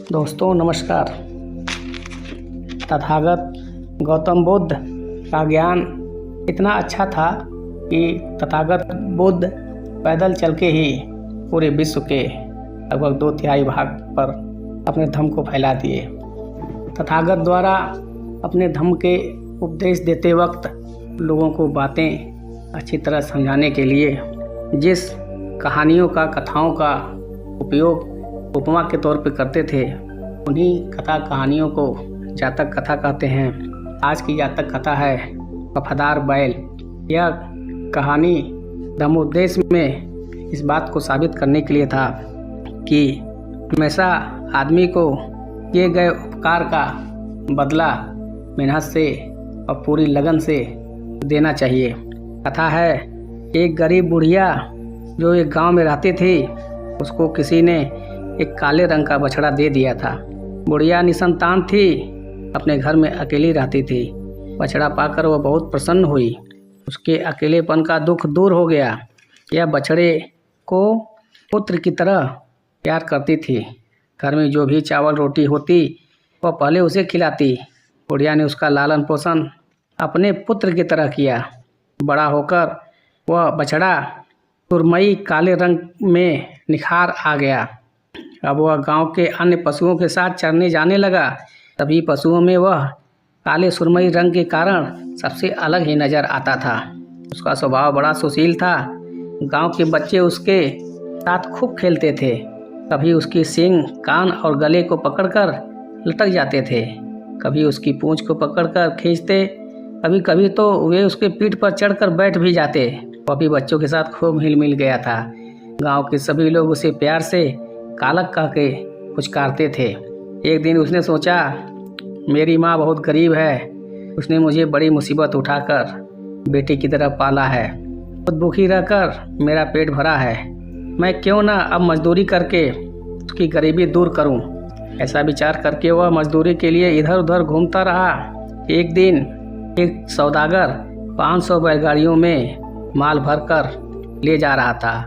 दोस्तों नमस्कार। तथागत गौतम बुद्ध का ज्ञान इतना अच्छा था कि तथागत बुद्ध पैदल चल के ही पूरे विश्व के लगभग 2/3 भाग पर अपने धम्म को फैला दिए। तथागत द्वारा अपने धम्म के उपदेश देते वक्त लोगों को बातें अच्छी तरह समझाने के लिए जिस कहानियों का कथाओं का उपयोग उपमा के तौर पर करते थे, उन्हीं कथा कहानियों को जातक कथा कहते हैं। आज की जातक कथा है वफादार बैल। यह कहानी धम्मोपदेश में इस बात को साबित करने के लिए था कि हमेशा आदमी को किए गए उपकार का बदला मेहनत से और पूरी लगन से देना चाहिए। कथा है एक गरीब बुढ़िया जो एक गांव में रहती थी, उसको किसी ने एक काले रंग का बछड़ा दे दिया था। बुढ़िया निसंतान थी, अपने घर में अकेली रहती थी। बछड़ा पाकर वह बहुत प्रसन्न हुई, उसके अकेलेपन का दुख दूर हो गया। यह बछड़े को पुत्र की तरह प्यार करती थी। घर में जो भी चावल रोटी होती वह पहले उसे खिलाती। बुढ़िया ने उसका लालन पोषण अपने पुत्र की तरह किया। बड़ा होकर वह बछड़ा सुरमई काले रंग में निखार आ गया। अब वह गांव के अन्य पशुओं के साथ चरने जाने लगा। तभी पशुओं में वह काले सुरमई रंग के कारण सबसे अलग ही नजर आता था। उसका स्वभाव बड़ा सुशील था। गांव के बच्चे उसके साथ खूब खेलते थे। कभी उसकी सींग, कान और गले को पकड़कर लटक जाते थे, कभी उसकी पूंछ को पकड़कर खींचते, कभी कभी तो वे उसके पीठ पर चढ़कर बैठ भी जाते। वह भी बच्चों के साथ खूब हिल मिल गया था। गांव के सभी लोग उसे प्यार से कालक कह के पुचकारते थे। एक दिन उसने सोचा, मेरी माँ बहुत गरीब है, उसने मुझे बड़ी मुसीबत उठाकर बेटी की तरह पाला है। खुद भूखी रहकर मेरा पेट भरा है, मैं क्यों ना अब मजदूरी करके उसकी गरीबी दूर करूं। ऐसा विचार करके वह मजदूरी के लिए इधर उधर घूमता रहा। एक दिन एक सौदागर 500 बैलगाड़ियों में माल भरकर ले जा रहा था।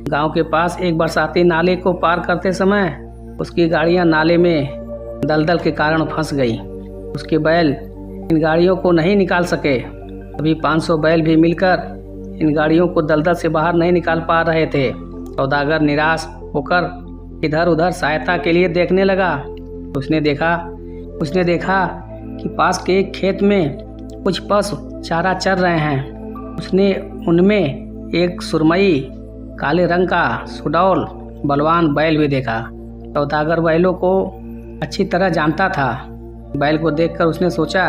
गांव के पास एक बरसाती नाले को पार करते समय उसकी गाड़ियां नाले में दलदल के कारण फंस गई। उसके बैल इन गाड़ियों को नहीं निकाल सके। अभी 500 बैल भी मिलकर इन गाड़ियों को दलदल से बाहर नहीं निकाल पा रहे थे। सौदागर निराश होकर इधर उधर सहायता के लिए देखने लगा। उसने देखा कि पास के एक खेत में कुछ पशु चारा चर रहे हैं। उसने उनमें एक सुरमई काले रंग का सुडौल बलवान बैल भी देखा। सौदागर बैलों को अच्छी तरह जानता था। बैल को देखकर उसने सोचा,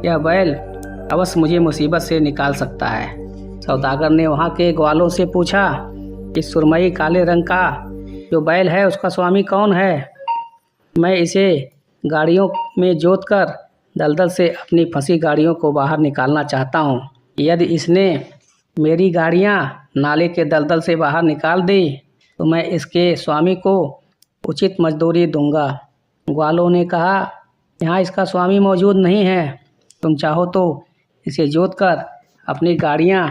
यह बैल अवश्य मुझे मुसीबत से निकाल सकता है। सौदागर ने वहाँ के ग्वालों से पूछा कि सुरमई काले रंग का जो बैल है उसका स्वामी कौन है? मैं इसे गाड़ियों में जोतकर दलदल से अपनी फंसी गाड़ियों को बाहर निकालना चाहता हूँ। यदि इसने मेरी गाड़ियाँ नाले के दलदल से बाहर निकाल दी तो मैं इसके स्वामी को उचित मजदूरी दूंगा। ग्वालों ने कहा, यहाँ इसका स्वामी मौजूद नहीं है, तुम चाहो तो इसे जोतकर अपनी गाड़ियाँ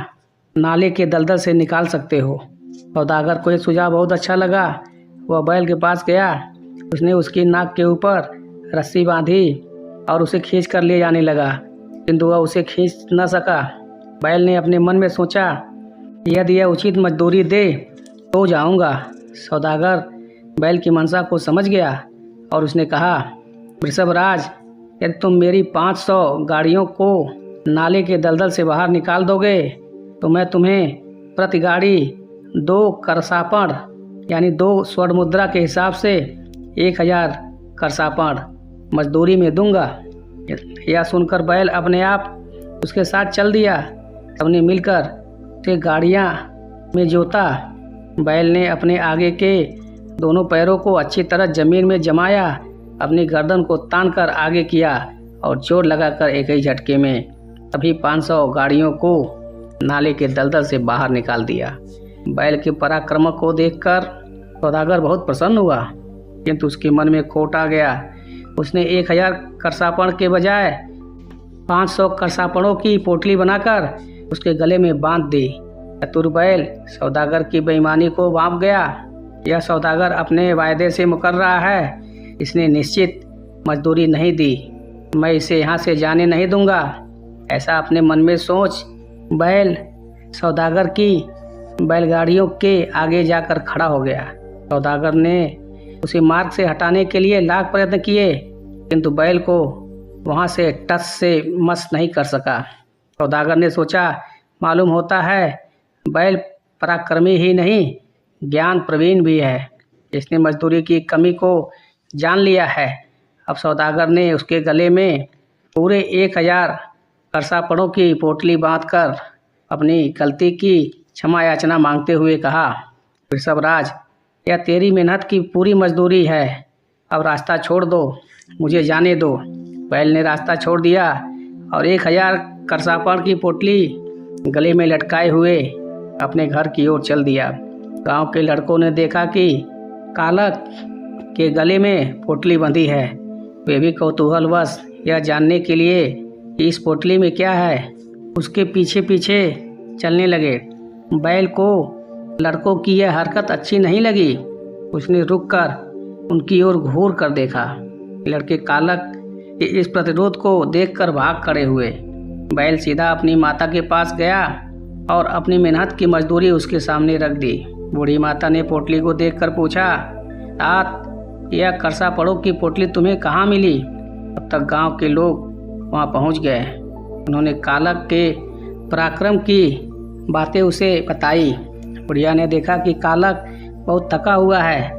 नाले के दलदल से निकाल सकते हो। सौदागर को यह सुझाव बहुत अच्छा लगा। वह बैल के पास गया, उसने उसकी नाक के ऊपर रस्सी बांधी और उसे खींच कर ले जाने लगा, किंतु वह उसे खींच न सका। बैल ने अपने मन में सोचा, यदि यह उचित मजदूरी दे तो जाऊंगा। सौदागर बैल की मनसा को समझ गया और उसने कहा, वृषभराज, यदि तुम मेरी 500 गाड़ियों को नाले के दलदल से बाहर निकाल दोगे तो मैं तुम्हें प्रति गाड़ी 2 करसापण यानी 2 स्वर्ण मुद्रा के हिसाब से 1000 करसापण मजदूरी में दूंगा। यह सुनकर बैल अपने आप उसके साथ चल दिया। सबने मिलकर उसे गाड़ियाँ में जोता। बैल ने अपने आगे के दोनों पैरों को अच्छी तरह जमीन में जमाया, अपनी गर्दन को तान कर आगे किया और जोर लगाकर एक ही झटके में सभी 500 गाड़ियों को नाले के दलदल से बाहर निकाल दिया। बैल के पराक्रम को देखकर सौदागर बहुत प्रसन्न हुआ, किंतु उसके मन में खोट आ गया। उसने 1000 करसापण के बजाय 500 करसापणों की पोटली बनाकर उसके गले में बांध दी। चतुर बैल सौदागर की बेईमानी को भांप गया। यह सौदागर अपने वायदे से मुकर रहा है। इसने निश्चित मजदूरी नहीं दी, मैं इसे यहाँ से जाने नहीं दूंगा। ऐसा अपने मन में सोच बैल सौदागर की बैलगाड़ियों के आगे जाकर खड़ा हो गया। सौदागर ने उसे मार्ग से हटाने के लिए लाख प्रयत्न किए, किंतु बैल को वहाँ से टस से मस नहीं कर सका। सौदागर ने सोचा, मालूम होता है बैल पराक्रमी ही नहीं, ज्ञान प्रवीण भी है। इसने मजदूरी की कमी को जान लिया है। अब सौदागर ने उसके गले में पूरे 1000 करसापड़ों की पोटली बांधकर अपनी गलती की क्षमा याचना मांगते हुए कहा, वृषभराज, यह तेरी मेहनत की पूरी मजदूरी है, अब रास्ता छोड़ दो, मुझे जाने दो। बैल ने रास्ता छोड़ दिया और 1000 करसापड़ की पोटली गले में लटकाए हुए अपने घर की ओर चल दिया। गांव के लड़कों ने देखा कि कालक के गले में पोटली बंधी है। वे भी कौतूहलवश यह जानने के लिए कि इस पोटली में क्या है, उसके पीछे पीछे चलने लगे। बैल को लड़कों की यह हरकत अच्छी नहीं लगी। उसने रुककर उनकी ओर घूर कर देखा। लड़के कालक के इस प्रतिरोध को देखकर भाग खड़े हुए। बैल सीधा अपनी माता के पास गया और अपनी मेहनत की मजदूरी उसके सामने रख दी। बूढ़ी माता ने पोटली को देखकर पूछा, तात, यह करसापड़ों की पोटली तुम्हें कहाँ मिली? अब तक गांव के लोग वहां पहुंच गए। उन्होंने कालक के पराक्रम की बातें उसे बताई। बुढ़िया ने देखा कि कालक बहुत थका हुआ है,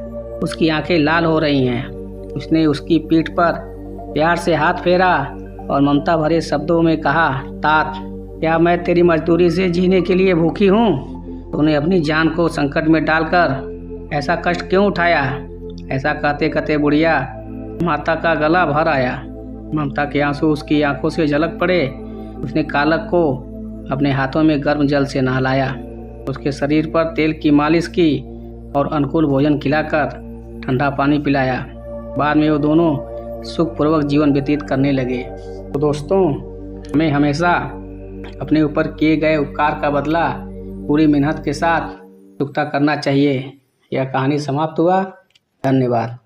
उसकी आंखें लाल हो रही हैं। उसने उसकी पीठ पर प्यार से हाथ फेरा और ममता भरे शब्दों में कहा, तात, क्या मैं तेरी मजदूरी से जीने के लिए भूखी हूँ? तूने अपनी जान को संकट में डालकर ऐसा कष्ट क्यों उठाया? ऐसा कहते कहते बुढ़िया माता का गला भर आया। ममता के आंसू उसकी आंखों से झलक पड़े। उसने कालक को अपने हाथों में गर्म जल से नहलाया, उसके शरीर पर तेल की मालिश की और अनुकूल भोजन खिलाकर ठंडा पानी पिलाया। बाद में वो दोनों सुखपूर्वक जीवन व्यतीत करने लगे। तो दोस्तों, हमें हमेशा अपने ऊपर किए गए उपकार का बदला पूरी मेहनत के साथ चुकता करना चाहिए। यह कहानी समाप्त हुआ। धन्यवाद।